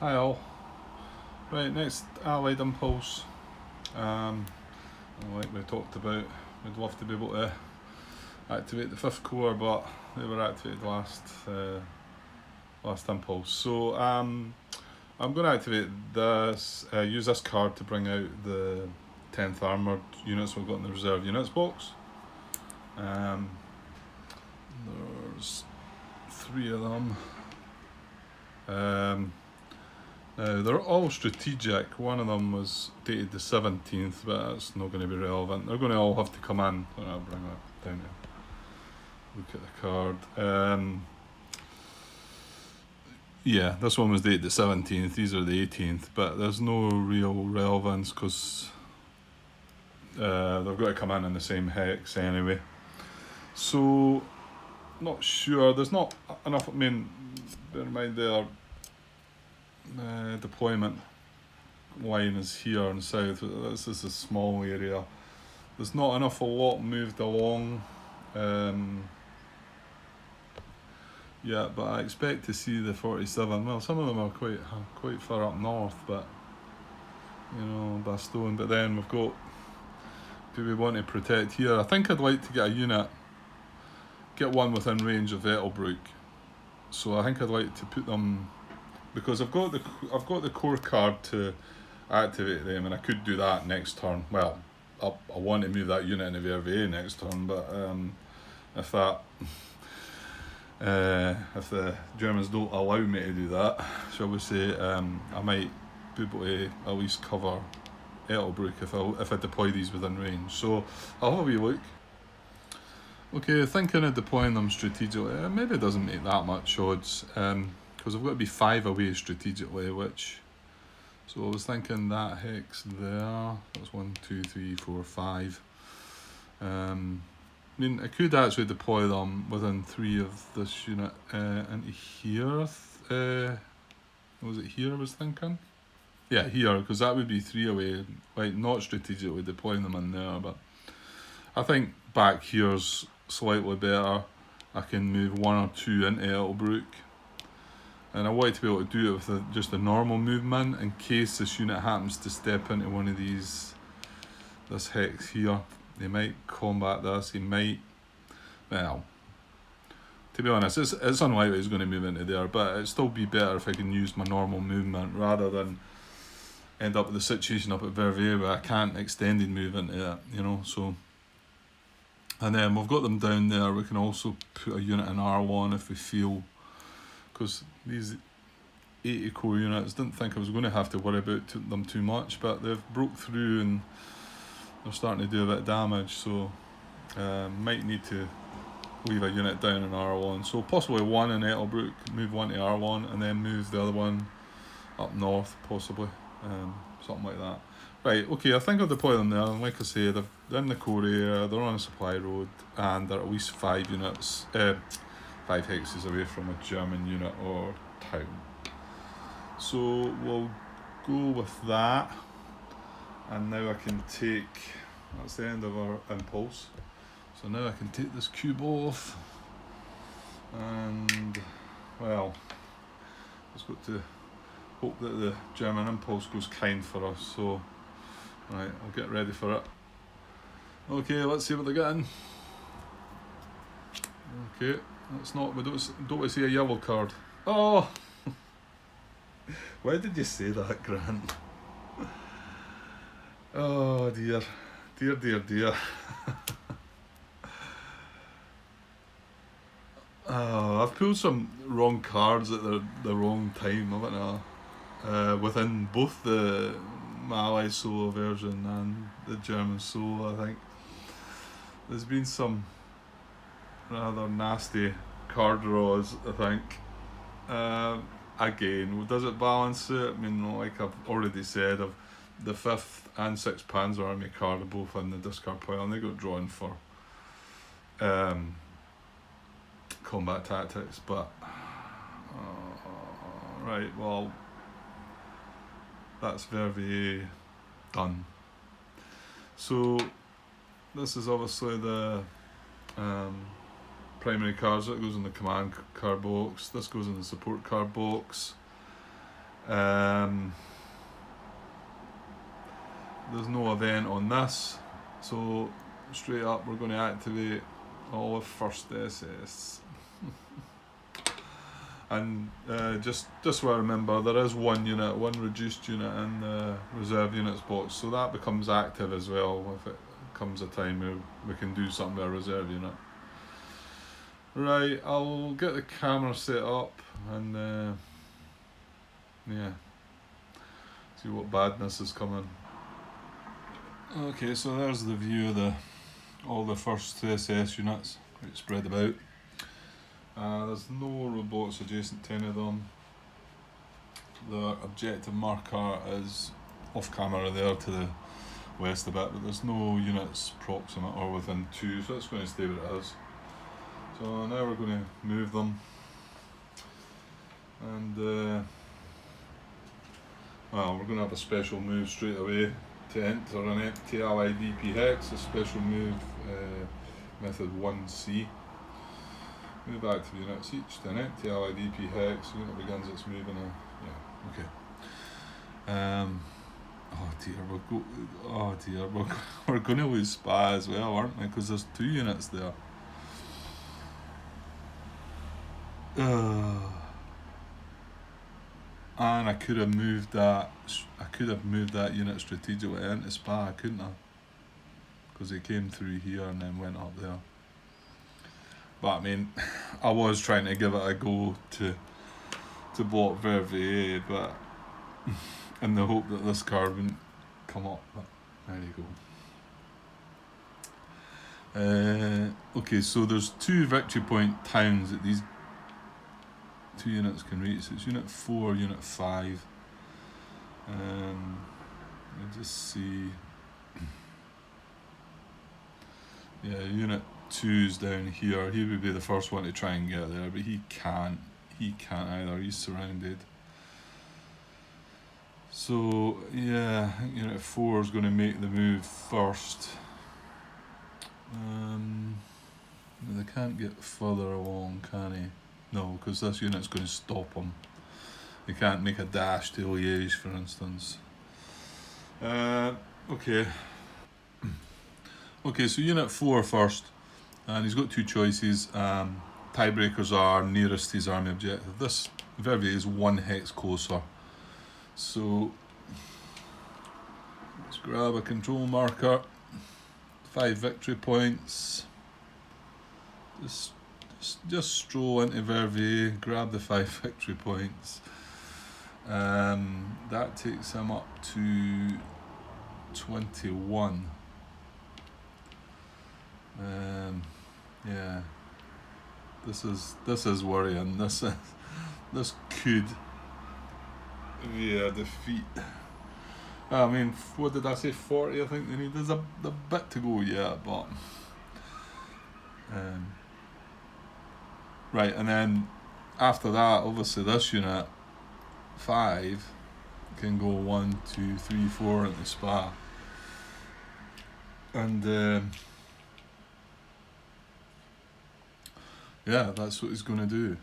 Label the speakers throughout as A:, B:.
A: Hi all. Right, next Allied Impulse. Like we talked about, we'd love to be able to activate the 5th Corps, but they were activated last Impulse. So I'm going to activate this, use this card to bring out the 10th Armoured units we've got in the Reserve Units box. There's 3 of them. Now, they're all strategic. One of them was dated the 17th, but that's not going to be relevant. They're going to all have to come in. I'll bring that down to look at the card. Yeah, this one was dated the 17th. These are the 18th, but there's no real relevance because they've got to come in the same hex anyway. So, not sure. There's not enough. I mean, bear in mind their deployment line is here in south. This is a small area. There's not enough a lot moved along yet, but I expect to see the 47. Well, some of them are quite far up north, but Bastogne. But then we've got, do we want to protect here? I think I'd like to get a unit, get one within range of Ettelbruck. So I think I'd like to put them, because I've got the core card to activate them, and I could do that next turn. Well, I want to move that unit into VRVA next turn, but if the Germans don't allow me to do that, shall we say, I might be able to at least cover Ettelbruck if I deploy these within range. So I'll have a wee look. Okay, thinking of deploying them strategically, maybe it doesn't make that much odds, because I've got to be 5 away strategically, so I was thinking that hex there, that's 1, 2, 3, 4, 5. I mean, I could actually deploy them within 3 of this unit into here. Was it here I was thinking? Yeah, here, because that would be 3 away, like not strategically deploying them in there, but I think back here's slightly better. I can move 1 or 2 into Ettelbruck. And I want to be able to do it with just a normal movement in case this unit happens to step into one of these, this hex here. They might combat this, he might, well, to be honest, it's unlikely he's going to move into there, but it'd still be better if I can use my normal movement rather than end up with the situation up at Verviers where I can't extended move into it, so. And then we've got them down there. We can also put a unit in R1 if we feel, because these 80 core units, didn't think I was going to have to worry about them too much, but they've broke through and they're starting to do a bit of damage, so might need to leave a unit down in R1. So possibly 1 in Ettelbruck, move 1 to R1, and then move the other one up north, possibly, something like that. Right, okay, I think I'll deploy them there, and like I say, they're in the core area, they're on a supply road, and they're at least 5 units, 5 hexes away from a German unit or town. So we'll go with that, and now I can take, that's the end of our impulse, so now I can take this cube off, and well, just got to hope that the German impulse goes kind for us. So right, I'll get ready for it. Okay, let's see what they're getting. Okay, that's not, we don't we see a yellow card? Oh! Why did you say that, Grant? Oh dear. Dear. Oh, I've pulled some wrong cards at the wrong time, haven't I? Within both the Malay solo version and the German solo, I think. There's been some rather nasty card draws, I think. Again, does it balance it? I mean, like I've already said, of the 5th and 6th Panzer Army card are both in the discard pile, and they got drawn for combat tactics, but right, well, that's Verviers done. So this is obviously the primary cards that goes in the command card box. This goes in the support card box. There's no event on this, so straight up we're going to activate all of 1st SS. And just so I remember, there is one reduced unit in the reserve units box, so that becomes active as well if it comes a time where we can do something with a reserve unit. Right, I'll get the camera set up and yeah, see what badness is coming. Okay, so there's the view of all the 1st SS units spread about. There's no robots adjacent to any of them. The objective marker is off camera there to the west a bit, but there's no units proximate or within 2, so it's going to stay where it is. So now we're going to move them, and well, we're going to have a special move straight away to enter an empty Allied VP hex, a special move method 1C. Move active units each to an empty Allied VP hex. Unit begins its move in a oh dear, we're going to lose SPA as well, aren't we? Because there's 2 units there. And I could have moved that. Unit strategically into SPA, couldn't I? Because it came through here and then went up there. But I mean, I was trying to give it a go to block Verviers, but in the hope that this card wouldn't come up. But there you go. Okay, so there's 2 victory point towns that these 2 units can reach. So it's Unit 4, Unit 5. Let me just see. Yeah, Unit 2's down here. He would be the first one to try and get there, but he can't. He can't either. He's surrounded. So yeah, I think Unit 4 is going to make the move first. They can't get further along, can he? No, because this unit's going to stop him. They can't make a dash to Liège, for instance. Okay. Okay, so Unit 4 first, and he's got 2 choices. Tiebreakers are nearest his army objective. This Verviers is 1 hex closer. So let's grab a control marker. 5 victory points. Just stroll into Verviers, grab the 5 victory points. That takes him up to 21. Yeah, this is worrying. This could be a defeat. I mean, what did I say? 40. I think they need. There's a bit to go yet, but right. And then after that, obviously, this unit 5 can go 1, 2, 3, 4 into SPA, and yeah, that's what he's going to do.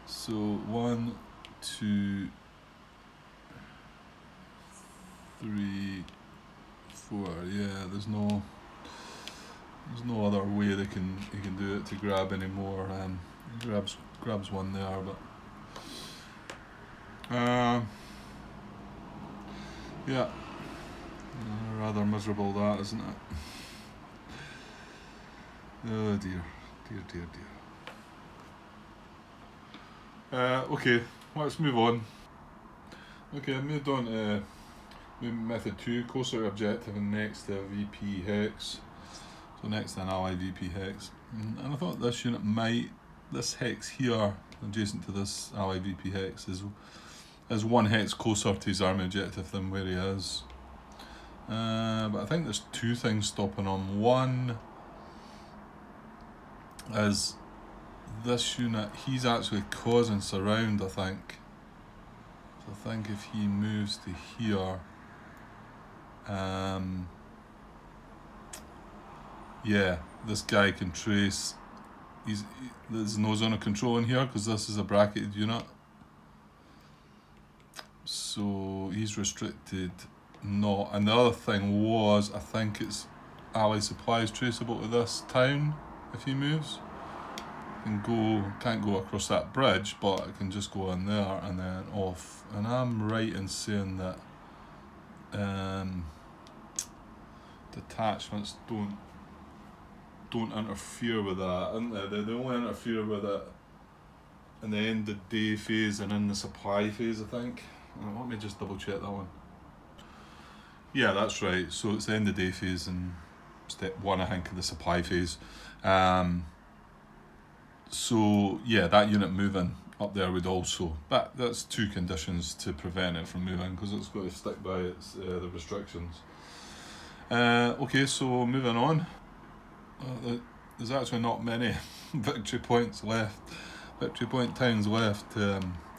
A: So 1, 2, 3, 4. Yeah, there's no other way he can do it to grab any more. He grabs one there, but yeah, rather miserable that, isn't it? Oh dear. Okay, let's move on. Okay, I moved on to method 2, closer objective, and next to VP hex. So next to an Allied VP hex. And I thought this unit this hex here, adjacent to this Allied VP hex, is 1 hex closer to his army objective than where he is. But I think there's 2 things stopping him. One is this unit, he's actually causing surround, I think. So I think if he moves to here, yeah, this guy can trace there's no zone of control in here because this is a bracketed unit. So he's restricted not. And the other thing was, I think it's Allied supplies traceable to this town if he moves. Can't go across that bridge, but I can just go in there and then off. And I'm right in saying that detachments don't interfere with that, and they only interfere with it in the end of day phase and in the supply phase, I think. Let me just double check that one. Yeah, that's right. So it's the end of day phase and step 1, I think, of the supply phase. So yeah, that unit moving up there would also, that's 2 conditions to prevent it from moving, because it's got to stick by the restrictions. Okay, so moving on. There's actually not many victory point towns left.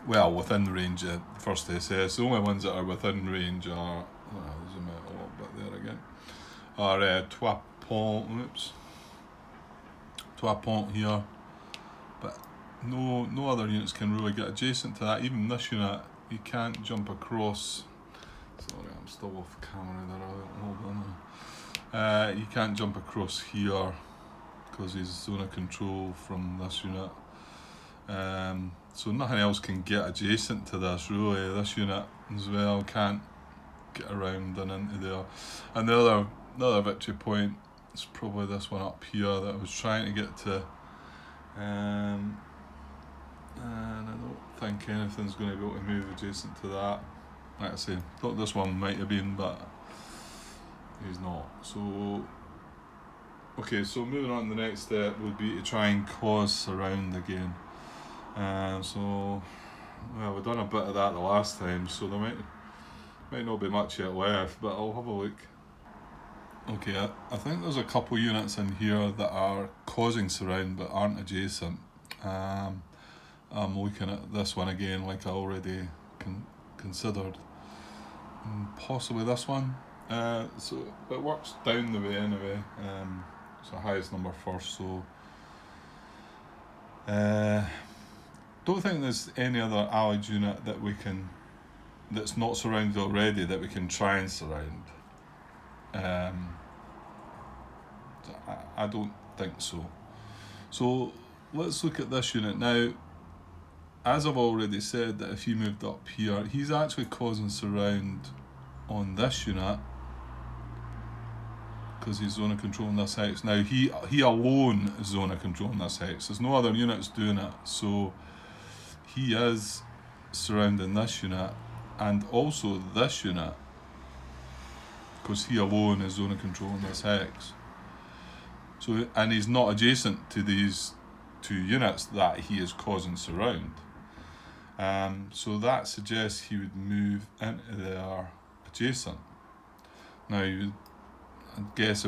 A: Within range of the first SS. The only ones that are within range are, zoom out a little bit there again, are Trois Ponts here. But no other units can really get adjacent to that. Even this unit, you can't jump across. Sorry, I'm still off camera there. Hold on. You can't jump across here because he's zone of control from this unit. So nothing else can get adjacent to this really. This unit as well can't get around and into there. And the other victory point is probably this one up here that I was trying to get to. And I don't think anything's going to be able to move adjacent to that. Like I say, thought this one might have been, but he's not. So okay, so moving on to the next step would be to try and cause surround again. We've done a bit of that the last time, so there might not be much yet left, but I'll have a look. Okay, I think there's a couple units in here that are causing surround but aren't adjacent. I'm looking at this one again, like I already considered. Possibly this one. So it works down the way anyway. It's the highest number first, so don't think there's any other allied unit that's not surrounded already that we can try and surround. I don't think so. So let's look at this unit now. As I've already said, that if he moved up here, he's actually causing surround on this unit because he's zone of control in this hex. Now he alone is zone of control in this hex. There's no other units doing it, so he is surrounding this unit and also this unit because he alone is zone of control in this hex. So, and he's not adjacent to these 2 units that he is causing surround. So that suggests he would move into there adjacent. Now, I guess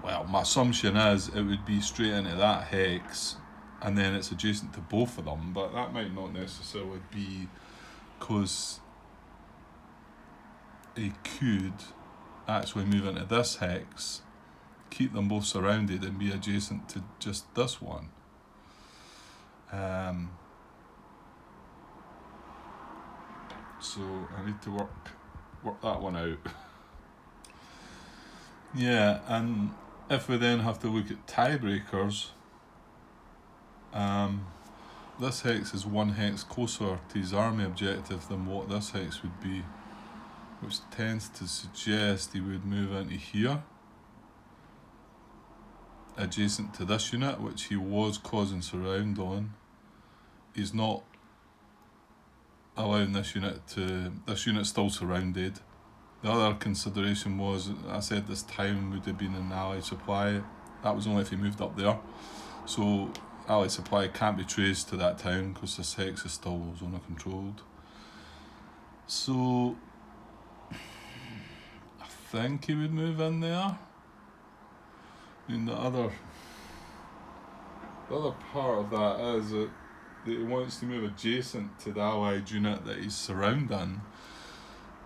A: my assumption is it would be straight into that hex and then it's adjacent to both of them, but that might not necessarily be, because he could actually move into this hex, keep them both surrounded and be adjacent to just this one. So I need to work that one out. Yeah, and if we then have to look at tiebreakers, this hex is 1 hex closer to his army objective than what this hex would be, which tends to suggest he would move into here, adjacent to this unit, which he was causing surround on. He's not allowing this unit's still surrounded. The other consideration was, I said this town would have been an Allied supply. That was only if he moved up there. So Allied supply can't be traced to that town because this hex is still zone controlled. So I think he would move in there. I mean, the other part of that is that he wants to move adjacent to the Allied unit that he's surrounding.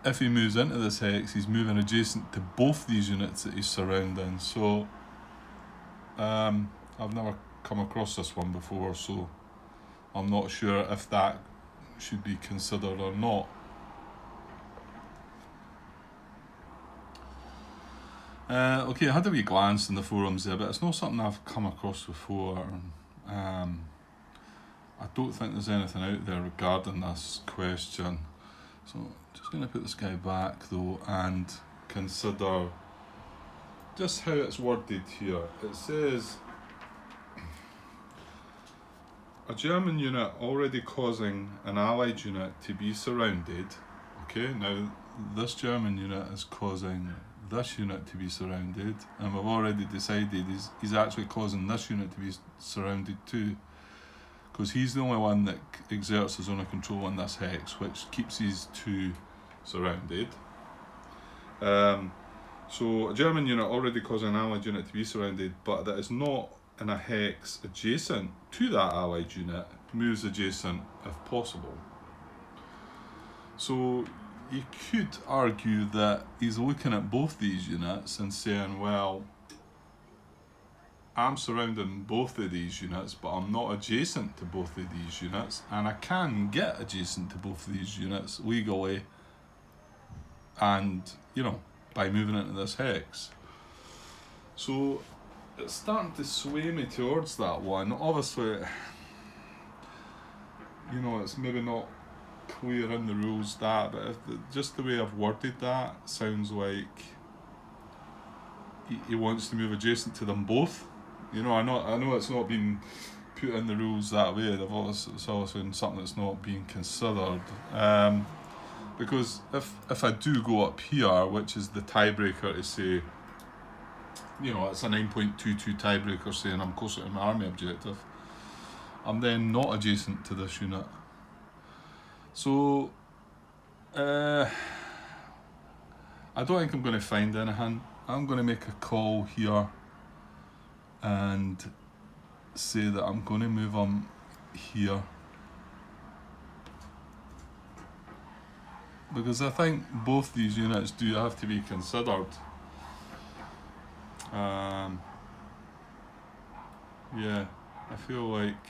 A: If he moves into this hex, he's moving adjacent to both these units that he's surrounding. So I've never come across this one before, so I'm not sure if that should be considered or not. Okay, I had a wee glance in the forums there, but it's not something I've come across before. I don't think there's anything out there regarding this question. So just going to put this guy back though and consider just how it's worded here. It says, a German unit already causing an Allied unit to be surrounded. Okay, now this German unit is causing this unit to be surrounded, and we've already decided he's actually causing this unit to be surrounded too, because he's the only one that exerts his zone of control on this hex, which keeps these two surrounded. So a German unit already causing an Allied unit to be surrounded, but that is not in a hex adjacent to that Allied unit, moves adjacent if possible. So you could argue that he's looking at both these units and saying, well, I'm surrounding both of these units, but I'm not adjacent to both of these units, and I can get adjacent to both of these units legally, and, you know, by moving into this hex. So it's starting to sway me towards that one. Obviously, you know, it's maybe not clear in the rules that, but just the way I've worded that sounds like he wants to move adjacent to them both. You know, I know it's not been put in the rules that way. It's obviously something that's not being considered. Because if I do go up here, which is the tiebreaker to say, you know, it's a 9.22 tiebreaker saying I'm closer to my army objective, I'm then not adjacent to this unit. So, I don't think I'm going to find anything. I'm going to make a call here and say that I'm going to move on here, because I think both these units do have to be considered. Yeah, I feel like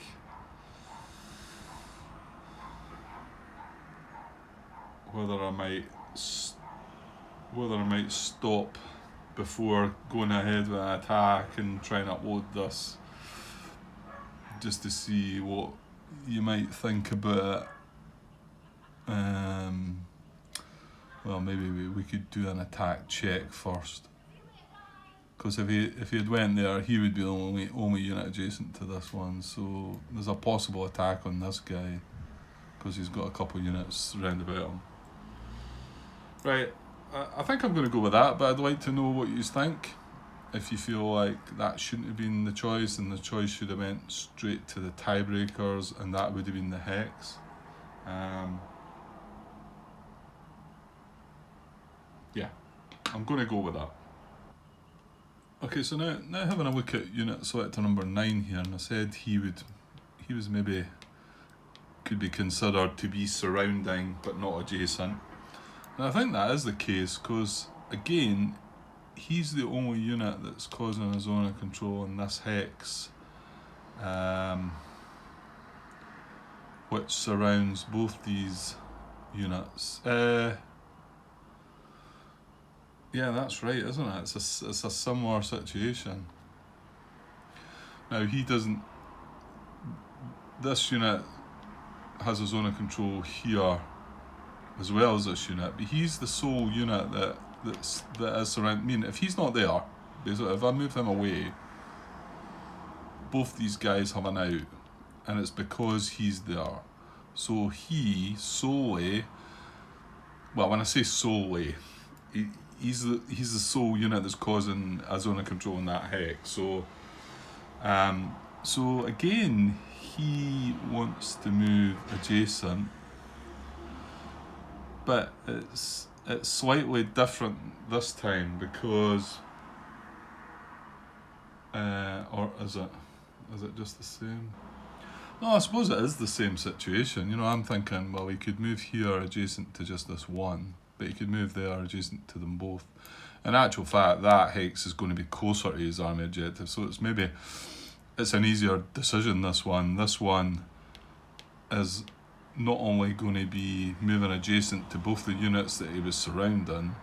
A: whether I might stop before going ahead with an attack and try and upload this, just to see what you might think about it. Well, maybe we could do an attack check first, because if he had went there, he would be the only unit adjacent to this one. So there's a possible attack on this guy because he's got a couple of units round about him. Right, I think I'm going to go with that, but I'd like to know what you think. If you feel like that shouldn't have been the choice, and the choice should have went straight to the tiebreakers, and that would have been the hex. Yeah, I'm going to go with that. Okay, so now having a look at unit selector number 9 here, and I said he was maybe could be considered to be surrounding but not adjacent. And I think that is the case, because again, he's the only unit that's causing a zone of control in this hex, which surrounds both these units. Yeah, that's right, isn't it? It's a similar situation. Now he doesn't. This unit has a zone of control here, as well as this unit, but he's the sole unit that is surrounding. I mean, if he's not there, basically, if I move him away, both these guys have an out, and it's because he's there. So he solely, well, when I say solely, he's the sole unit that's causing a zone of control in that hex. So, so again, he wants to move adjacent, but it's slightly different this time, because, or is it just the same? No, I suppose it is the same situation. You know, I'm thinking, well, he could move here adjacent to just this one, but he could move there adjacent to them both. In actual fact, that hex is going to be closer to his army objective, so it's maybe it's an easier decision, this one. This one is not only going to be moving adjacent to both the units that he was surrounding,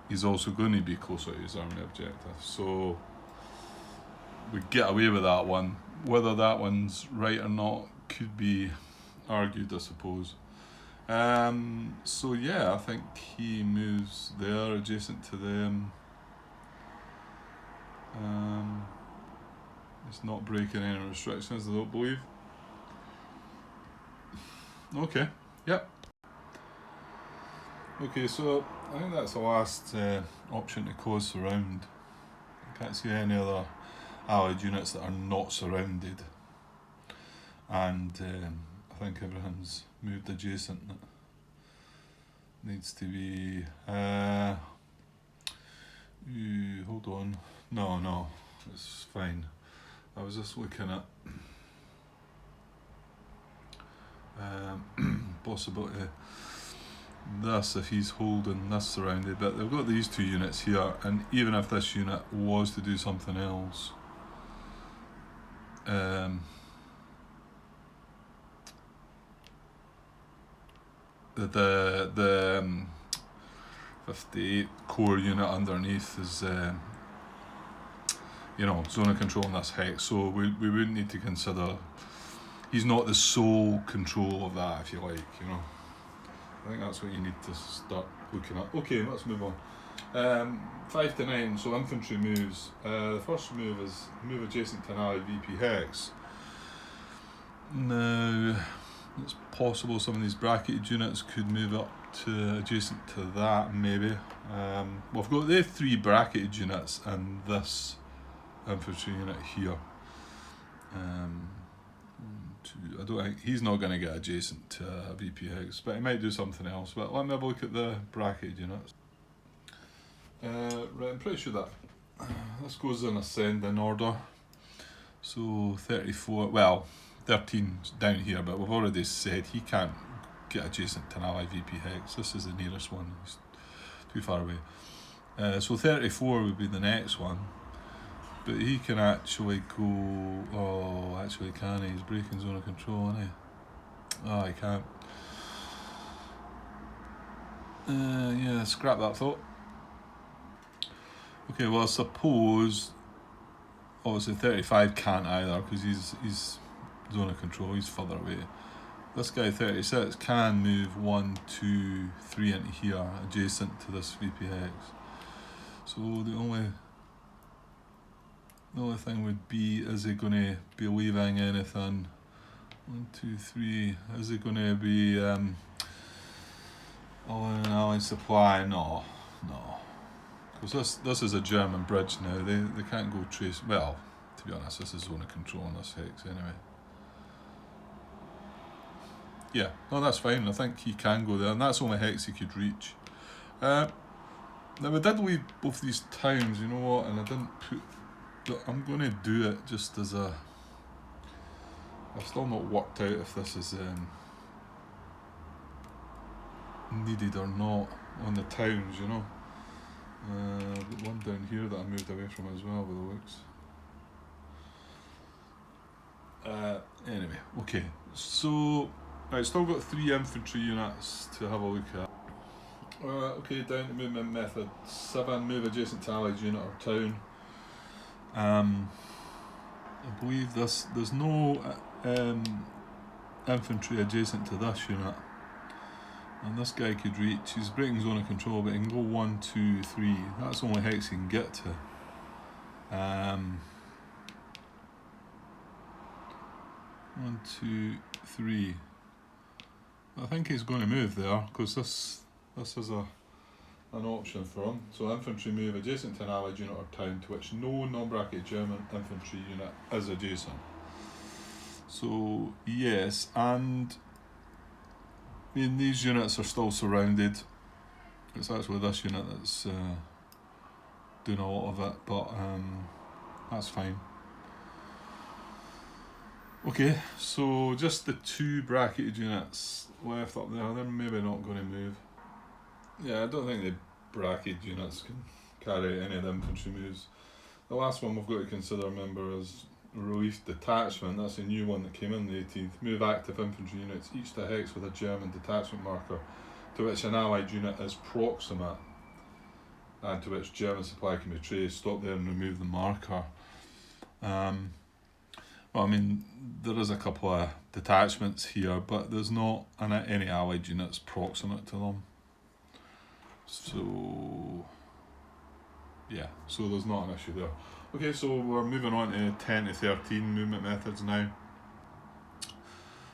A: he's also going to be closer to his army objective. So we get away with that one. Whether that one's right or not could be argued, I suppose. So yeah, I think he moves there adjacent to them. It's not breaking any restrictions, I don't believe. Okay, yep. Okay, so I think that's the last option to cause surround. I can't see any other allied units that are not surrounded. And I think everything's moved adjacent. It needs to be... hold on. No, it's fine. I was just looking at possibility this if he's holding this surrounded, but they've got these two units here, and even if this unit was to do something else, the 58 core unit underneath is zone of control in this hex, so we wouldn't need to consider, he's not the sole control of that, if you like, I think that's what you need to start looking at. Okay, let's move on. 5 to 9, so infantry moves. The first move is move adjacent to an allied VP hex. Now, it's possible some of these bracketed units could move up to adjacent to that, maybe. We've got the 3 bracketed units and this infantry unit here. I don't think he's not going to get adjacent to a VP hex, but he might do something else. But let me have a look at the bracketed units. Right, I'm pretty sure that this goes in ascending order. So 34, well, 13's down here, but we've already said he can't get adjacent to an allied VP hex. This is the nearest one, he's too far away. So 34 would be the next one. But he can actually go... Oh, actually can he? He's breaking zone of control, isn't he? Oh, he can't. Yeah, scrap that thought. Okay, well, I suppose... Obviously 35 can't either, because he's zone of control, he's further away. This guy 36 can move 1, 2, 3 into here, adjacent to this VP hex. So the only thing would be, is he going to be leaving anything? 1, 2, 3. Is he going to be all in an allied supply? No. Because this is a German bridge now. They can't go trace. Well, to be honest, this is zone of control on this hex anyway. Yeah, no, that's fine. I think he can go there, and that's the only hex he could reach. Now we did leave both these towns, you know what, and I didn't put... But I'm going to do it just as a... I've still not worked out if this is needed or not on the towns, I've got one down here that I moved away from as well, with the looks. Anyway, okay. So, right, still got 3 infantry units to have a look at. Okay, down to movement method 7, move adjacent to allied unit or town. I believe there's no infantry adjacent to this unit, and this guy could reach, he's breaking zone of control, but he can go 1, 2, 3, that's the only hex he can get to. 1, 2, 3. I think he's going to move there, because this is an option for him. So infantry move adjacent to an allied unit or town to which no non-bracketed German infantry unit is adjacent. So yes, and I mean, these units are still surrounded. It's actually this unit that's doing a lot of it, but that's fine. Okay, so just the 2 bracketed units left up there, they're maybe not going to move. Yeah, I don't think the bracketed units can carry any of the infantry moves. The last one we've got to consider, remember, is relief detachment, that's a new one that came in the 18th. Move active infantry units each to a hex with a German detachment marker to which an allied unit is proximate and to which German supply can be traced. Stop there and remove the marker. Well, I mean, there is a couple of detachments here, but there's not any allied units proximate to them. So, yeah, so there's not an issue there. Okay, so we're moving on to 10 to 13 movement methods now.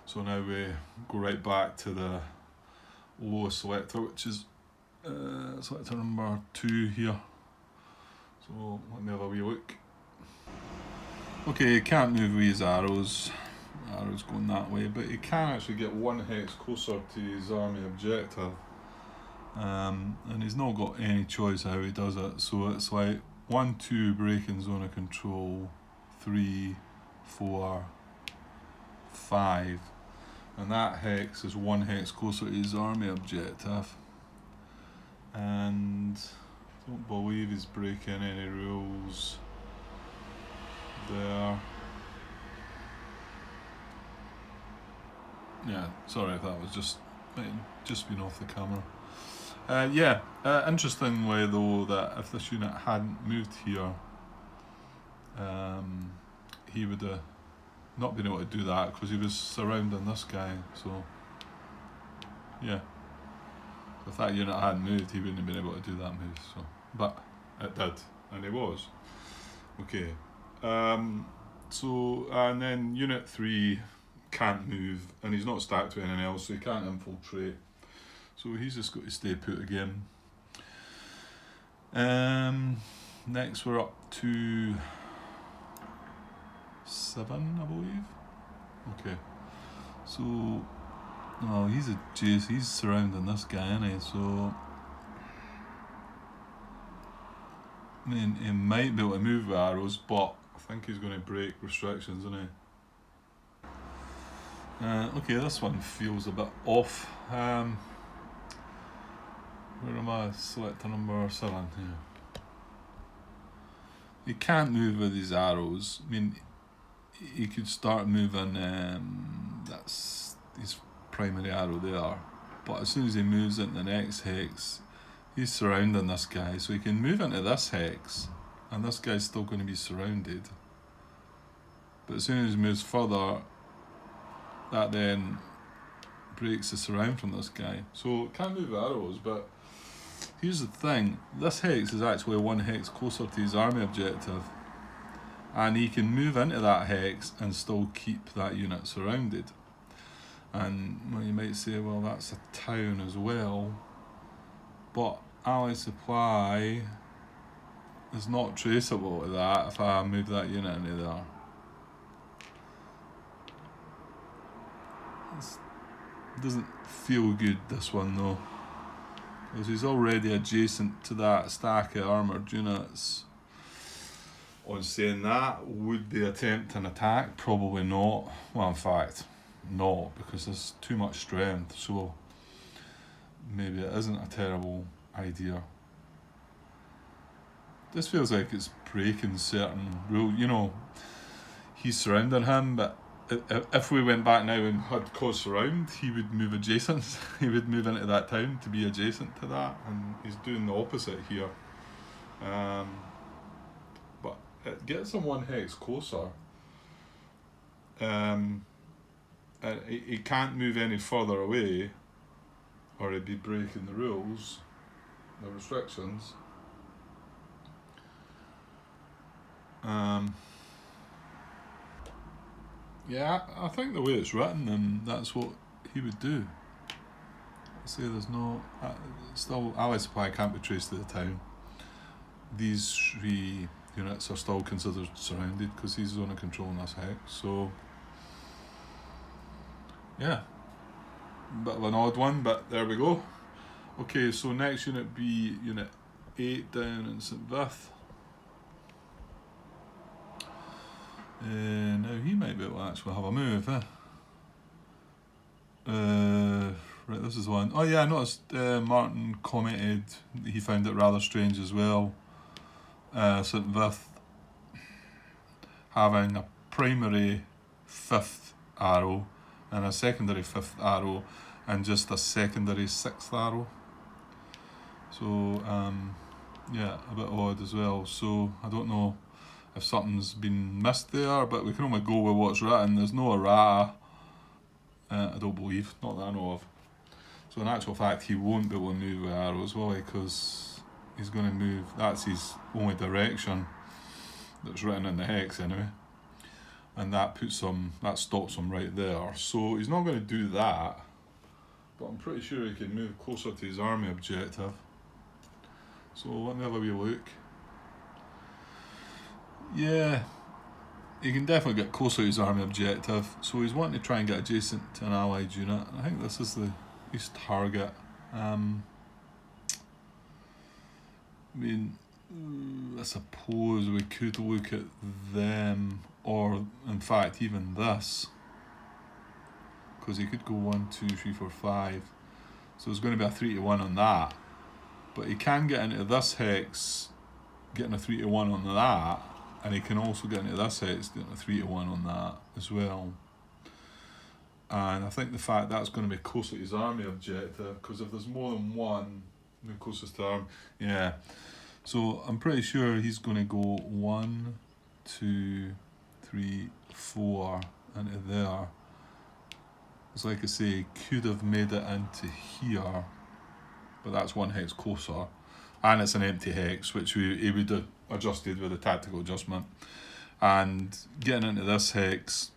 A: So now we go right back to the lowest selector, which is selector number 2 here. So let me have a wee look. Okay, you can't move with his arrows going that way, but he can actually get 1 hex closer to his army objective. And he's not got any choice how he does it, so it's like 1, 2 break in zone of control, 3, 4, 5, and that hex is 1 hex closer to his army objective. And I don't believe he's breaking any rules there. Yeah, sorry if that was just been off the camera. Interestingly though, that if this unit hadn't moved here, he would have not been able to do that because he was surrounding this guy. So yeah, if that unit hadn't moved, he wouldn't have been able to do that move. So, but it did, and he was. Okay, so and then unit 3 can't move, and he's not stacked with anything else, so he can't infiltrate. So he's just got to stay put again. Next we're up to 7, I believe. Okay. So, oh, he's a Jace. He's surrounding this guy, isn't he? So, I mean, he might be able to move with arrows, but I think he's going to break restrictions, isn't he? Okay, this one feels a bit off. Where am I? Selector number 7 here. He can't move with his arrows. I mean, he could start moving, that's his primary arrow there. But as soon as he moves into the next hex, he's surrounding this guy. So he can move into this hex, and this guy's still going to be surrounded. But as soon as he moves further, that then breaks the surround from this guy. So can't move arrows, but here's the thing, this hex is actually 1 hex closer to his army objective, and he can move into that hex and still keep that unit surrounded. And well, you might say, well, that's a town as well, but ally supply is not traceable to that if I move that unit into there. It doesn't feel good, this one though, because he's already adjacent to that stack of armoured units. On saying that, would they attempt an attack? Probably not. Well, in fact, not, because there's too much strength, so maybe it isn't a terrible idea. This feels like it's breaking certain rules. You know, he's surrounding him, but if we went back now and had cause surround, he would move adjacent. He would move into that town to be adjacent to that, and he's doing the opposite here. But it gets him 1 hex closer. He can't move any further away, or he'd be breaking the rules, the restrictions. Yeah, I think the way it's written, then that's what he would do. Say there's no, still ally supply can't be traced to the town. These 3 units are still considered surrounded because he's on a control in this hex. So yeah, bit of an odd one, but there we go. Okay, so next unit B, unit 8 down in St. Vith. Now he might be able to actually have a move, right, this is one. Oh yeah, I noticed Martin commented he found it rather strange as well. St. Vith having a primary 5th arrow and a secondary 5th arrow and just a secondary 6th arrow. So yeah, a bit odd as well. So I don't know if something's been missed there, but we can only go with what's written. There's no errata, I don't believe, not that I know of. So in actual fact, he won't be able to move with arrows, will he? Because he's going to move, that's his only direction that's written in the hex anyway. And that stops him right there. So he's not going to do that, but I'm pretty sure he can move closer to his army objective. So let me have a wee look. Yeah, he can definitely get closer to his army objective. So he's wanting to try and get adjacent to an allied unit. I think this is his target. I mean, I suppose we could look at them, or in fact even this, because he could go 1, 2, 3, 4, 5. So there's going to be a 3-to-1 on that. But he can get into this hex, getting a 3-to-1 on that, and he can also get into this hex, getting a 3-to-1 on that as well. And I think the fact that's going to be closer to his army objective, because if there's more than one, the closest to army, yeah. So I'm pretty sure he's going to go 1, 2, 3, 4 into there. It's like I say, could have made it into here, but that's one hex closer, and it's an empty hex, which he would have adjusted with a tactical adjustment. And getting into this hex,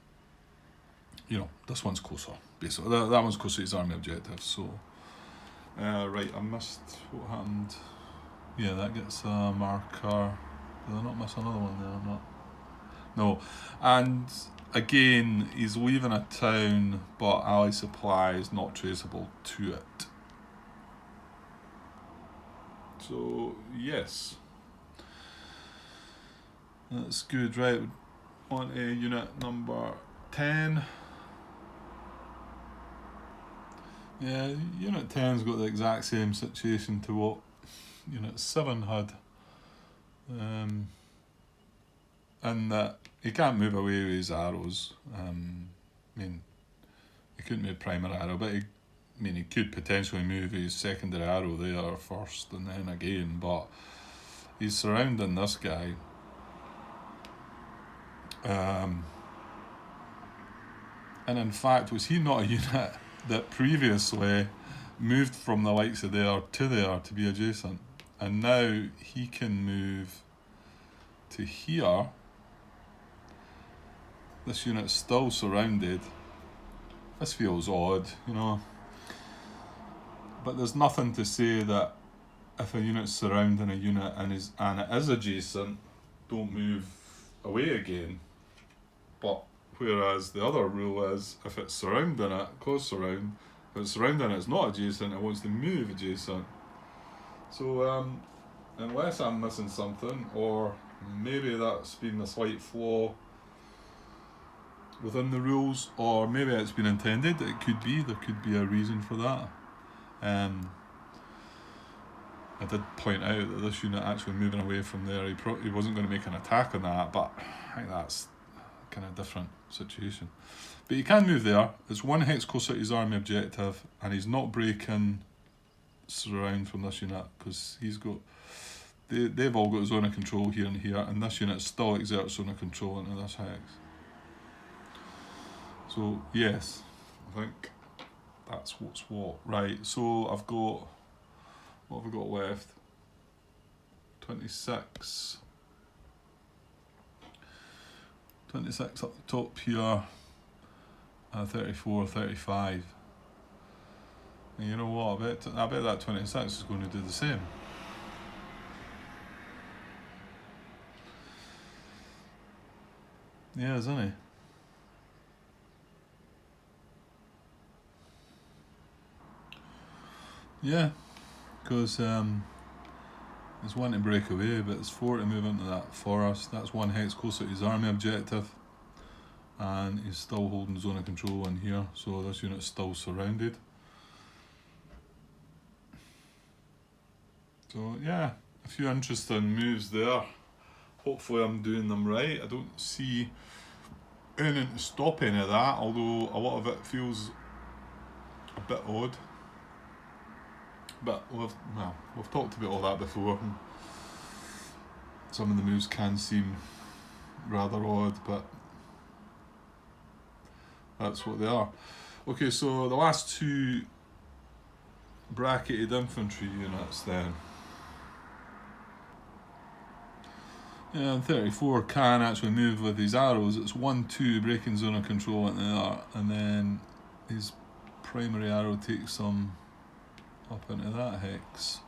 A: you know, this one's closer, basically. That one's closer to his army objective. So, right, I missed what happened. Yeah, that gets a marker. Did I not miss another one there? Not. No, and again, he's leaving a town, but ally supply is not traceable to it. So, yes. That's good, right? On to unit number 10. Yeah, unit 10's got the exact same situation to what unit 7 had. And that he can't move away with his arrows. I mean, he couldn't move primary arrow, but he could potentially move his secondary arrow there first and then again, but he's surrounding this guy. And in fact, was he not a unit that previously moved from the likes of there to there to be adjacent? And now he can move to here. This unit's still surrounded. This feels odd, you know. But there's nothing to say that if a unit's surrounding a unit and it is adjacent, don't move away again. But whereas the other rule is if it's surrounding it, close surround, if it's surrounding it, it's not adjacent, it wants to move adjacent. So unless I'm missing something, or maybe that's been a slight flaw within the rules, or maybe it's been intended, there could be a reason for that. I did point out that this unit actually moving away from there, he wasn't going to make an attack on that, but I think that's kind of different situation. But he can move there. It's one hex closer to his army objective, and he's not breaking surround from this unit because they've all got zone of control here and here, and this unit still exerts zone of control into this hex. So yes, I think that's what's what. Right, so what have I got left? 26 up the top here, 34, 35. And you know what, I bet that 26 is going to do the same. Yeah, isn't he? Yeah, because there's one to break away, but there's 4 to move into that forest. That's one hex closer to his army objective, and he's still holding zone of control in here, so this unit's still surrounded. So yeah, a few interesting moves there. Hopefully I'm doing them right. I don't see anything to stop any of that, although a lot of it feels a bit odd. But we've talked about all that before. Some of the moves can seem rather odd, but that's what they are. Okay, so the last two bracketed infantry units then. Yeah, and 34 can actually move with his arrows. It's 1-2 breaking zone of control in there, and then his primary arrow takes them up into that hex.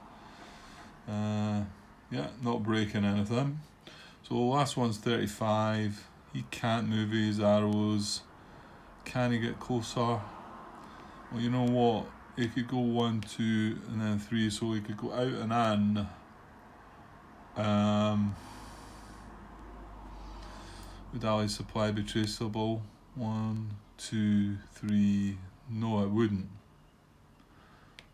A: Yeah, not breaking anything. So the last one's 35. He can't move his arrows. Can he get closer? Well, you know what? He could go 1, 2, and then 3, so he could go out and in. Would Ali's supply be traceable? 1, 2, 3. No, it wouldn't.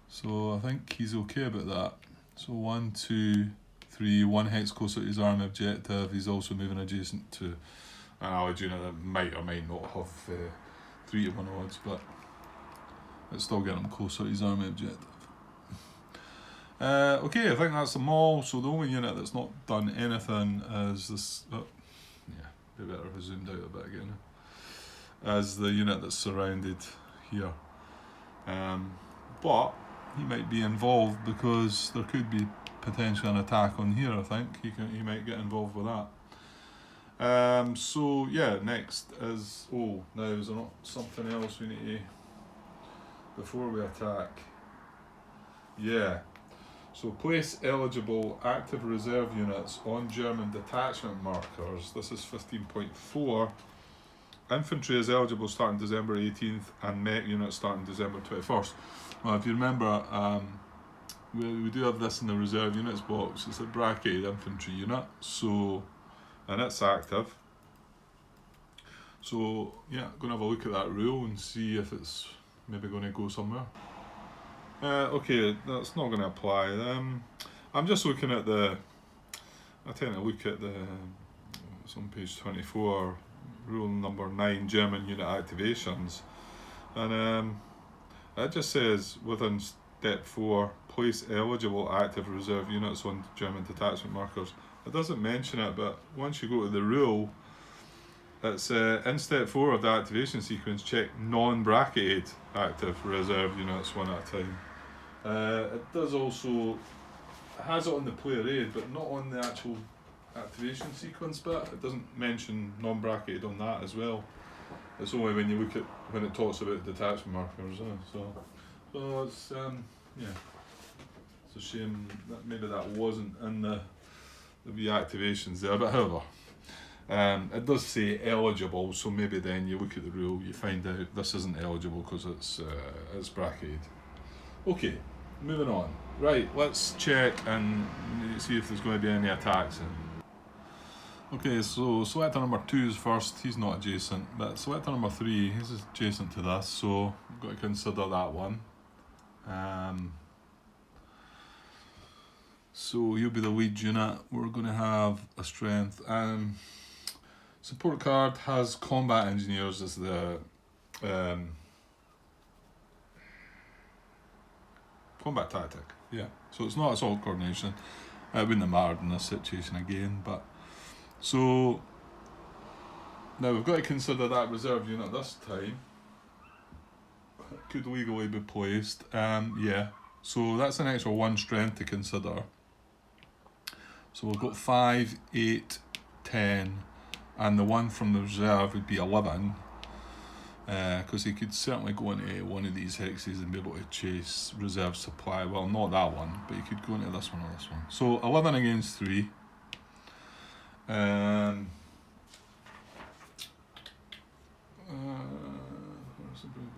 A: So I think he's okay about that. So 1, 2, 3. 1 hex closer to his army objective. He's also moving adjacent to an allied unit that might or might not have 3 to 1 odds, but it's still getting him closer to his army objective. Okay, I think that's them all. So the only unit that's not done anything is this. Be better if I zoomed out a bit again. As the unit that's surrounded here. But he might be involved because there could be potentially an attack on here, I think. He might get involved with that. So yeah, next is, now is there not something else we need to, before we attack? Yeah. So place eligible active reserve units on German detachment markers. This is 15.4. Infantry is eligible starting December 18th and mech units starting December 21st. Well, if you remember, we do have this in the reserve units box. It's a bracketed infantry unit, so, and it's active. So yeah, going to have a look at that rule and see if it's maybe going to go somewhere. Okay, that's not going to apply. I'm just looking at I tend to look at it's on page 24, rule number 9, German unit activations. And it just says within step 4, place eligible active reserve units on German detachment markers. It doesn't mention it, but once you go to the rule, it's in step 4 of the activation sequence, check non-bracketed active reserve units one at a time. It does also, it has it on the player aid, but not on the actual activation sequence bit. It doesn't mention non-bracketed on that as well. It's only when you look at, when it talks about detachment markers. So it's, yeah, it's a shame that maybe that wasn't in the reactivations there, but however, it does say eligible, so maybe then you look at the rule, you find out this isn't eligible because it's bracketed. Okay, moving on. Right, let's check and see if there's going to be any attacks in. Okay, so selector number 2 is first. He's not adjacent, but selector number 3, he's adjacent to this, so we've got to consider that one. So he'll be the lead unit. We're going to have a strength. Support card has combat engineers as the combat tactic. Yeah, so it's not assault coordination. It wouldn't have mattered in this situation again, but so now we've got to consider that reserve unit this time. It could legally be placed. Yeah, so that's an extra 1 strength to consider. So we've got 5, 8, 10, and the one from the reserve would be 11. Because he could certainly go into one of these hexes and be able to chase reserve supply. Well, not that one, but he could go into this one or this one. So 11 against 3.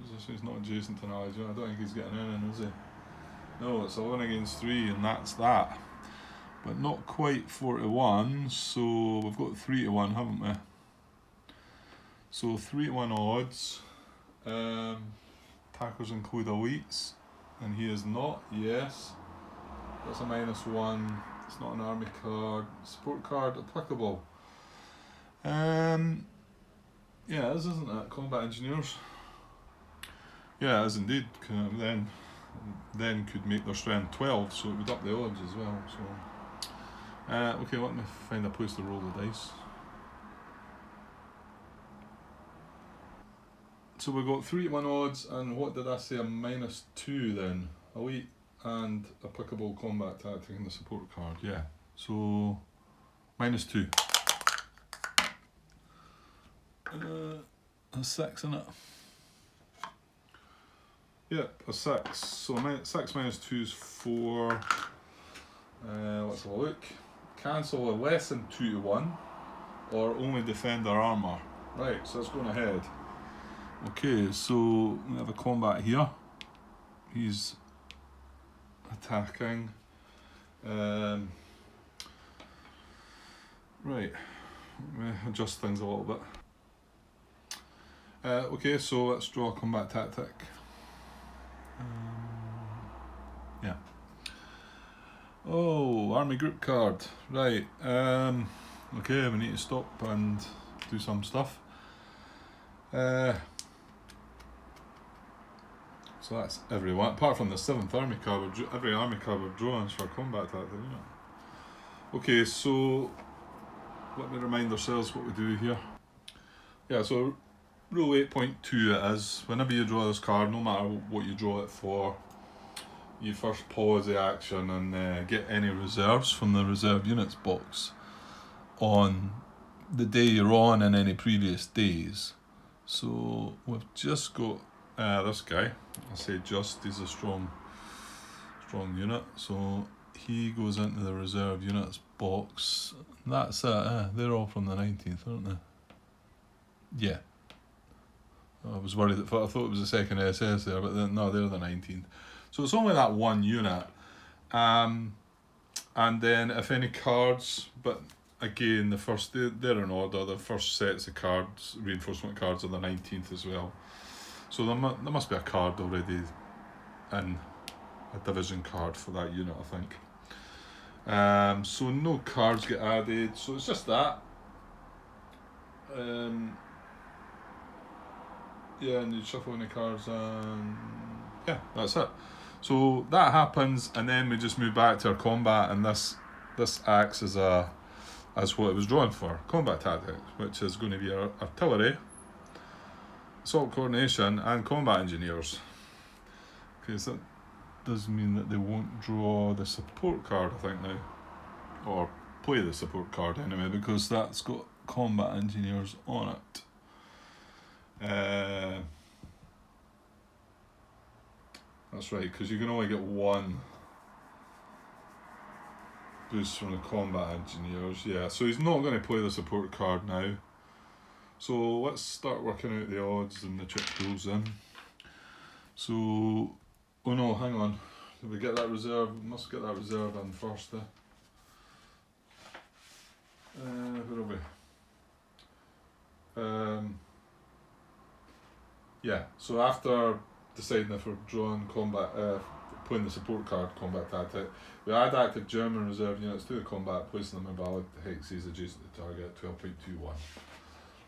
A: Position is not adjacent to an allied unit. I don't think he's getting in, is he? No, it's 11 against 3, and that's that. But not quite 4 to 1, so we've got 3 to 1, haven't we? So 3 to 1 odds. Attackers include elites, and he is not. Yes, that's a -1. It's not an army card. Support card applicable. Yeah, it is, isn't it? Combat engineers. Yeah, it is indeed. Then could make their strength 12, so it would up the odds as well. So, okay, let me find a place to roll the dice. So we got 3-1 odds, and what did I say? A -2 then. Elite and applicable combat tactic in the support card. Yeah. So -2. A 6 in it. Yep, a 6. So 6 minus 2 is 4. Let's have a look. Cancel a less than 2 to 1, or only defend their armour. Right, so it's going ahead. Okay, so we have a combat here. He's attacking. Right, let me adjust things a little bit. Okay, so let's draw a combat tactic. Yeah. Oh, army group card. Right. Okay, we need to stop and do some stuff. So that's everyone, apart from the 7th army card. Every army card we're drawing is for combat tactic, isn't it? Okay, so let me remind ourselves what we do here. Yeah, so rule 8.2 it is. Whenever you draw this card, no matter what you draw it for, you first pause the action and get any reserves from the reserve units box on the day you're on and any previous days. So we've just got this guy. I say just, he's a strong unit. So he goes into the reserve units box. That's it. They're all from the 19th, aren't they? Yeah. I was worried I thought it was the 2nd SS there, but no, they're the 19th. So it's only that one unit. And then if any cards, but again, they're in order. The first sets of cards, reinforcement cards, are the 19th as well. So there must be a card already in a division card for that unit, I think. So no cards get added. So it's just that. Yeah, and you shuffle any cards, and yeah, that's it. So that happens, and then we just move back to our combat, and this acts as what it was drawn for, combat tactics, which is going to be our artillery, assault coordination, and combat engineers. Okay, so that does mean that they won't draw the support card, I think, now, or play the support card anyway, because that's got combat engineers on it. That's right, because you can only get one boost from the combat engineers. Yeah, so he's not going to play the support card now. So let's start working out the odds and the chip pools in. So, oh no, hang on. Did we get that reserve? We must get that reserve in first. Where are we? Yeah, so after deciding if we're drawing playing the support card combat tactic, we add active German reserve units to the combat, placing them in valid hexes adjacent to target 12.21.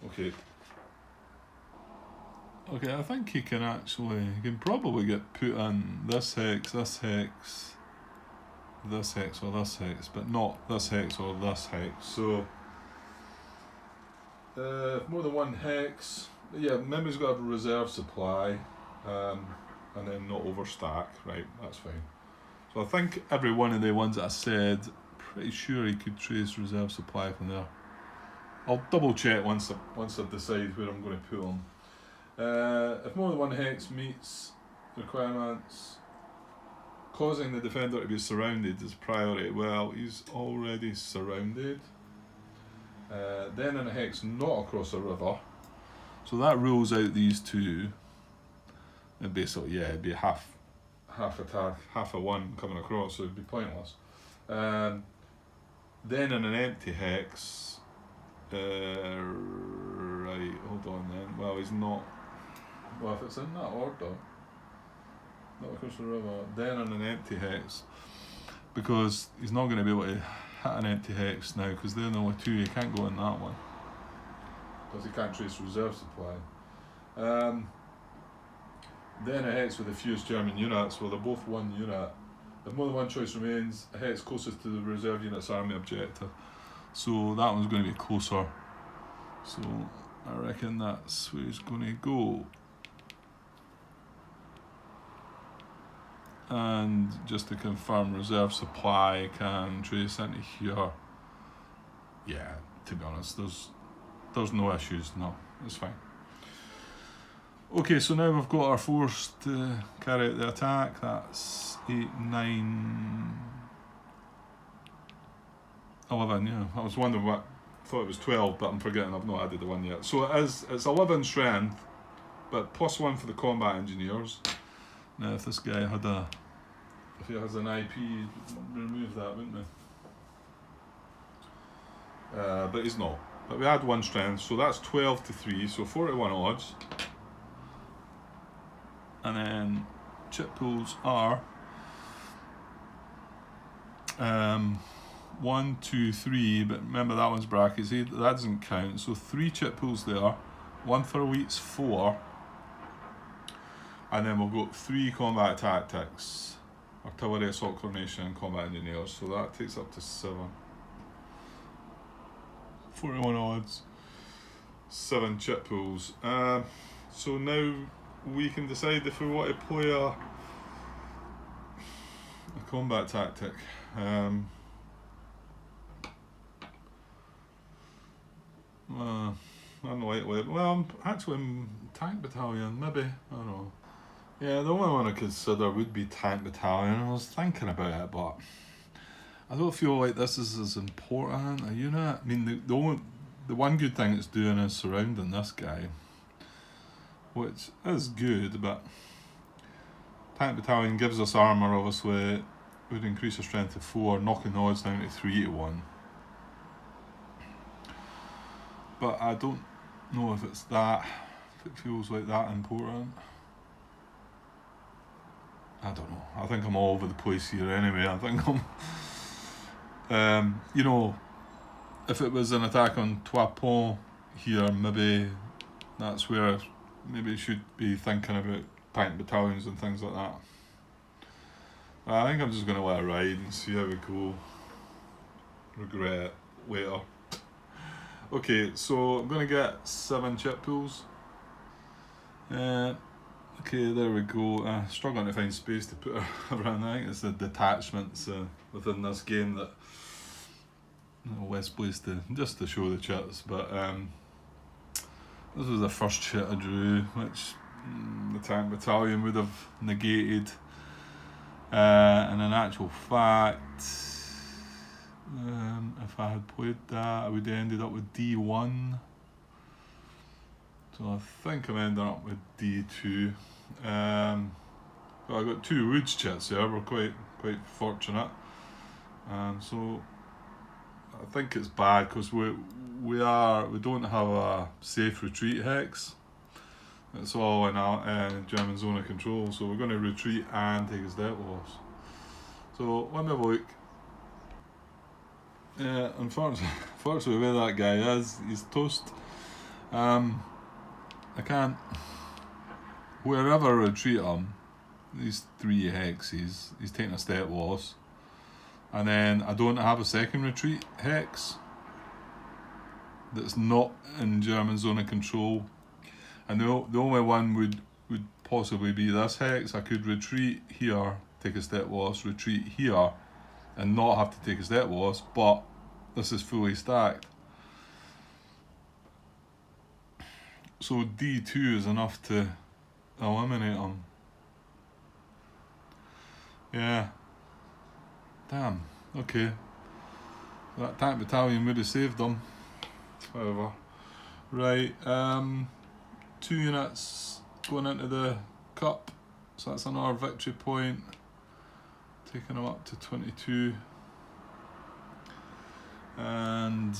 A: Okay. Okay, I think he can probably get put in this hex, this hex, this hex, or this hex, but not this hex or this hex. So, more than one hex. Yeah, remember he's got to have a reserve supply, and then not overstack. Right, that's fine. So I think every one of the ones that I said, pretty sure he could trace reserve supply from there. I'll double check once I decide where I'm going to put them. If more than one hex meets requirements, causing the defender to be surrounded is priority. Well, he's already surrounded. Then in a hex not across a river. So that rules out these two. And basically, yeah, it'd be half attack, half a one coming across, so it'd be pointless. Then in an empty hex, right, hold on then. Well, he's not. Well, if it's in that order, not across the river, then in an empty hex, because he's not going to be able to hit an empty hex now, because they're the only two, he can't go in that one. because he can't trace reserve supply. Then a hex with a fused German units. Well, they're both one unit. If more than one choice remains, a hex closest to the reserve unit's army objective. So that one's going to be closer. So I reckon that's where he's going to go. And just to confirm, reserve supply can trace into here. Yeah, to be honest, there's no issues. No, it's fine. Okay, so now we've got our force to carry out the attack. That's 8, 9, 11, yeah. I was wondering what, I thought it was 12, but I'm forgetting I've not added the 1 yet. So it's 11 strength, but +1 for the combat engineers. Now if this guy had if he has an IP, he'd remove that, wouldn't he? But he's not. But we add 1 strength, so that's 12 to 3, so 41 odds. And then chip pools are 1, 2, 3, but remember that one's brackets, that doesn't count. So 3 chip pools there, 1 for elites, 4, and then we'll go 3 combat tactics, artillery, assault coordination, and combat engineers. So that takes up to 7. 41 odds, 7 chip pools. So now we can decide if we want to play a combat tactic. I don't know, well, I'm tank battalion, maybe, I don't know. Yeah, the only one I consider would be tank battalion. I was thinking about it, but I don't feel like this is as important a unit. I mean, the one good thing it's doing is surrounding this guy, which is good, but tank battalion gives us armour, obviously, would increase our strength to 4, knocking the odds down to 3 to 1. But I don't know if it feels like that important. I don't know. I think I'm all over the place here anyway. I think I'm, you know, if it was an attack on Trois Ponts here, maybe that's where maybe you should be thinking about tank battalions and things like that. I think I'm just going to let it ride and see how we go. Regret it later. Okay, so I'm going to get 7 chip pools. Okay, there we go. Struggling to find space to put around. I think it's the detachments within this game that less place to just to show the chits. But this was the first chit I drew, which the tank battalion would have negated. And in actual fact, if I had played that, I would have ended up with D1. So I think I'm ending up with D2. But I got 2 woods chits there. We're quite fortunate. So I think it's bad because we don't have a safe retreat hex. It's all in our German zone of control, so we're going to retreat and take a step loss. So let me have a look. Yeah, unfortunately where that guy is, he's toast. I can't. Wherever I retreat him, these 3 hexes, he's taking a step loss. And then I don't have a second retreat hex that's not in German zone of control. And the only one would possibly be this hex. I could retreat here, take a step loss, retreat here, and not have to take a step loss, but this is fully stacked. So D2 is enough to eliminate him. Yeah. Damn. Okay. That tank battalion would have saved them. However. Right. 2 units going into the cup. So that's another victory point. Taking them up to 22. And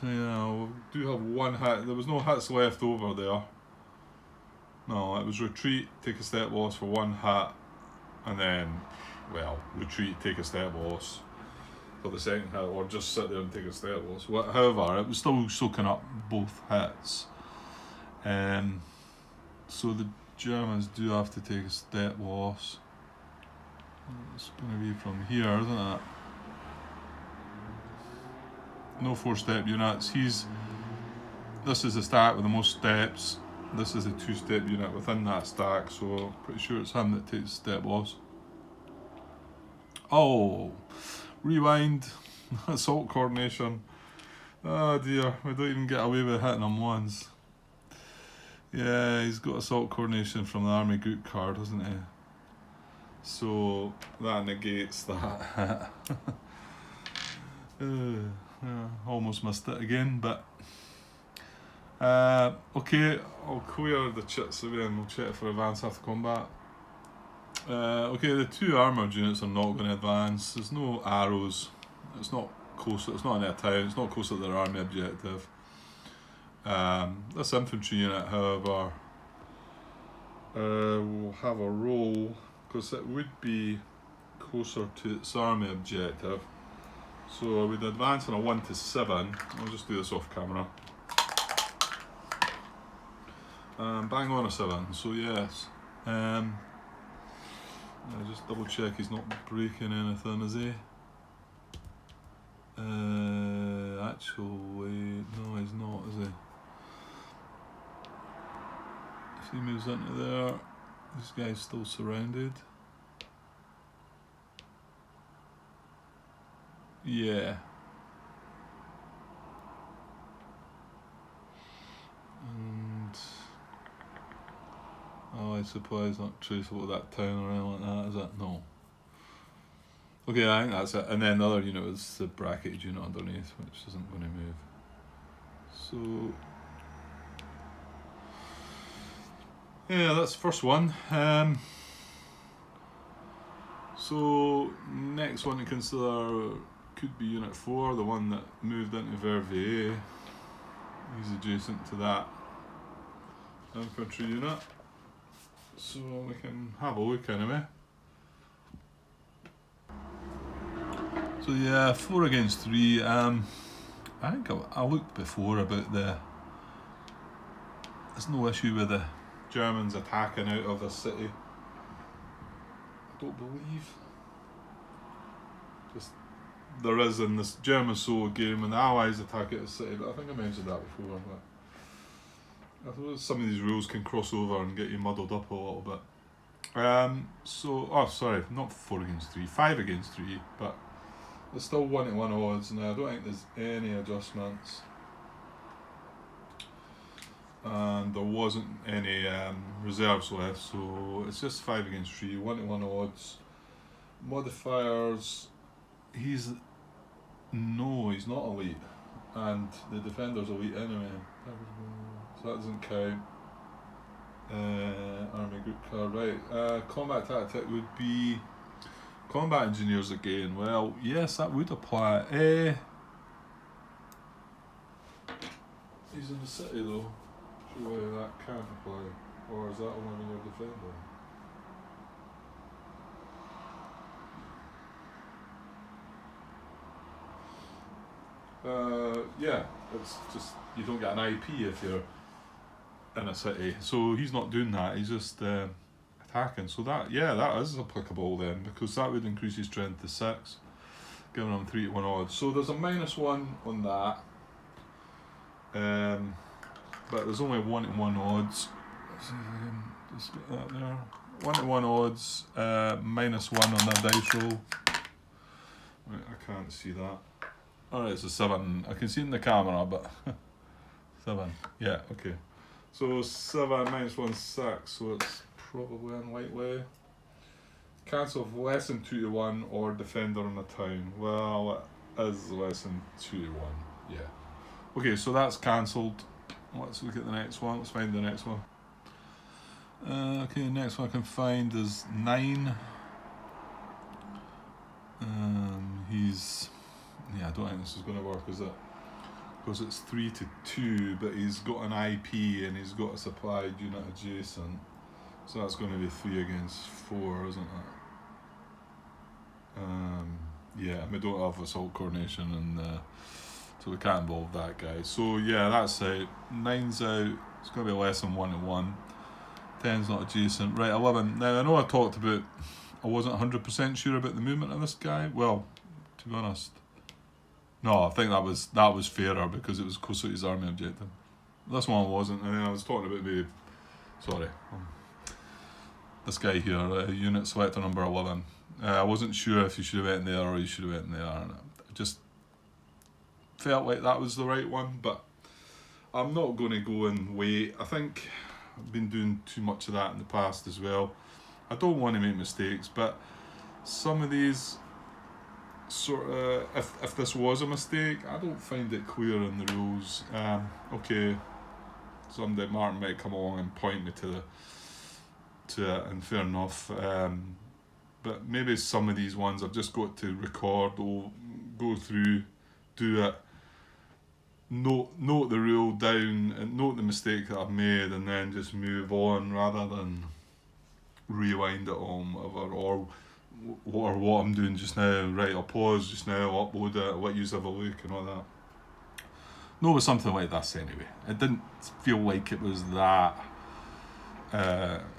A: yeah, we do have 1 hit. There was no hits left over there. No, it was retreat, take a step loss for 1 hit, and then, well, retreat, take a step loss for the second hit, or just sit there and take a step loss. However, it was still soaking up both hits. So the Germans do have to take a step loss. It's going to be from here, isn't it? No 4-step units. This is the stack with the most steps. This is a 2-step unit within that stack, so pretty sure it's him that takes step loss. Oh, rewind. Assault coordination. Oh dear, we don't even get away with hitting him once. Yeah, he's got assault coordination from the army group card, hasn't he? So that negates that. Almost missed it again, but okay, I'll clear the chits away and we'll check for advance after combat. Okay, the 2 armoured units are not going to advance. There's no arrows. It's not close. It's not in a town. It's not close to their army objective. This infantry unit, however, will have a roll because it would be closer to its army objective. So we'd advance on a 1 to 7. I'll just do this off camera. Bang on a 7. So yes. I'll just double check he's not breaking anything, is he? Actually, no, he's not, is he? If he moves into there, this guy's still surrounded. Yeah. And oh, I suppose it's not traceable to that town or anything like that, is it? No. Okay, I think that's it. And then the other unit was the bracketed unit underneath, which isn't going to move. So yeah, that's the first one. So next one to consider could be Unit 4, the one that moved into Verviers. He's adjacent to that infantry unit. So we can have a look anyway. So yeah, 4 against 3. I think I looked before about there's no issue with the Germans attacking out of the city. I don't believe. Just there is in this German solo game when the Allies attack out the city, but I think I mentioned that before. But I thought some of these rules can cross over and get you muddled up a little bit. So, oh sorry, not 4 against 3, 5 against 3, but there's still 1 to 1 odds. Now I don't think there's any adjustments. And there wasn't any reserves left, so it's just 5 against 3, 1 to 1 odds. Modifiers, he's not elite, and the defender's elite anyway, so that doesn't count. Army group card, right. Combat tactic would be combat engineers again. Well, yes, that would apply. He's in the city though. Surely that can't apply, or is that only when you're defending? Yeah, it's just you don't get an IP if you're in a city, so he's not doing that. He's just attacking. So that is applicable then, because that would increase his strength to 6, giving him 3 to 1 odds. So there's a -1 on that. But there's only 1 to 1 odds. Let's see if I can just get that there. 1 to 1 odds, -1 on that dice roll. Right, I can't see that. Alright, it's a 7. I can see it in the camera, but 7. Yeah, okay. So 7 -1, 6, so it's probably unlikely. Chance of less than 2 to 1 or defender in the town. Well, it is less than 2 to 1, yeah. Okay, so that's cancelled. Let's look at the next one. Let's find the next one. Okay, the next one I can find is 9. I don't think this is going to work, is it? Because it's 3 to 2, but he's got an IP and he's got a supplied unit adjacent. So that's going to be 3 against 4, isn't it? Yeah, we don't have assault coordination, and so we can't involve that guy. So yeah, that's out. 9's out. It's going to be less than 1 to 1. 10's not adjacent. Right, 11. Now, I know I talked about, I wasn't 100% sure about the movement of this guy. Well, to be honest, no, I think that was fairer because it was closer to his army objective. This one wasn't, and then I was talking about this guy here, unit selector number 11. I wasn't sure if you should have went there or you should have went there, and I just felt like that was the right one, but I'm not going to go and wait. I think I've been doing too much of that in the past as well. I don't want to make mistakes, but some of these sort of, if this was a mistake, I don't find it clear in the rules. Okay, someday Martin might come along and point me to it, and fair enough. But maybe some of these ones I've just got to record or go through, do it, note the rule down and note the mistake that I've made, and then just move on rather than rewind it on whatever, or what I'm doing just now. Right, I'll pause just now, upload it, I'll let you have a look and all that. No, it was something like this anyway. It didn't feel like it was that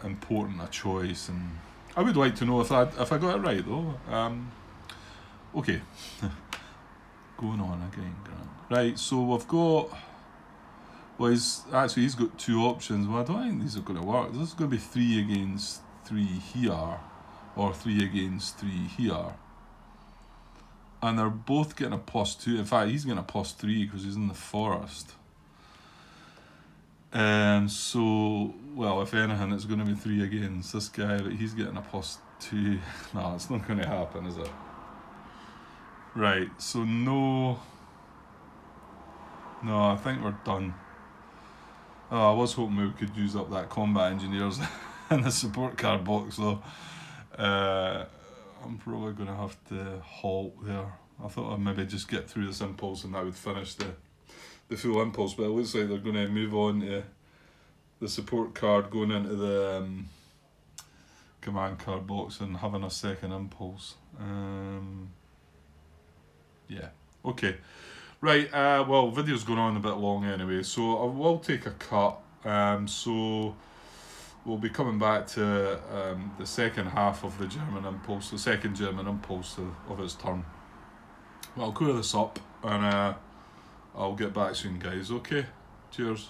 A: important a choice, and I would like to know if I got it right though. Okay. Going on again, Grant. Right, so we've got, well, he's got two options. Well, I don't think these are going to work. This is going to be 3 against 3 here, or 3 against 3 here. And they're both getting a +2. In fact, he's getting a +3 because he's in the forest. So, well, if anything, it's going to be 3 against this guy, but he's getting a +2. No, it's not going to happen, is it? Right, so no, I think we're done. Oh, I was hoping we could use up that combat engineers in the support card box though. I'm probably going to have to halt there. I thought I'd maybe just get through this impulse and that would finish the full impulse, but it looks like they're going to move on to the support card, going into the command card box and having a second impulse. Yeah, okay. Right, well, video's going on a bit long anyway, so I will take a cut. So we'll be coming back to the second half of the German impulse, the second German impulse of its turn. Well, I'll clear this up and I'll get back soon, guys. Okay, cheers.